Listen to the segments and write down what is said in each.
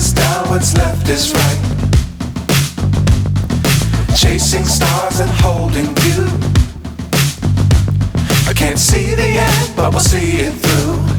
is down, what's left is right. Chasing stars and holding you. I can't see the end, but we'll see it through.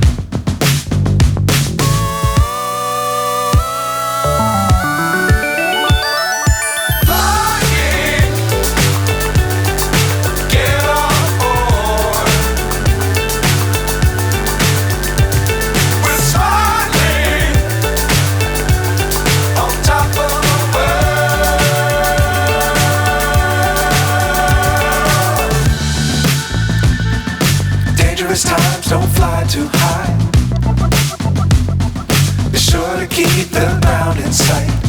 Times don't fly too high. Be sure to keep the ground in sight.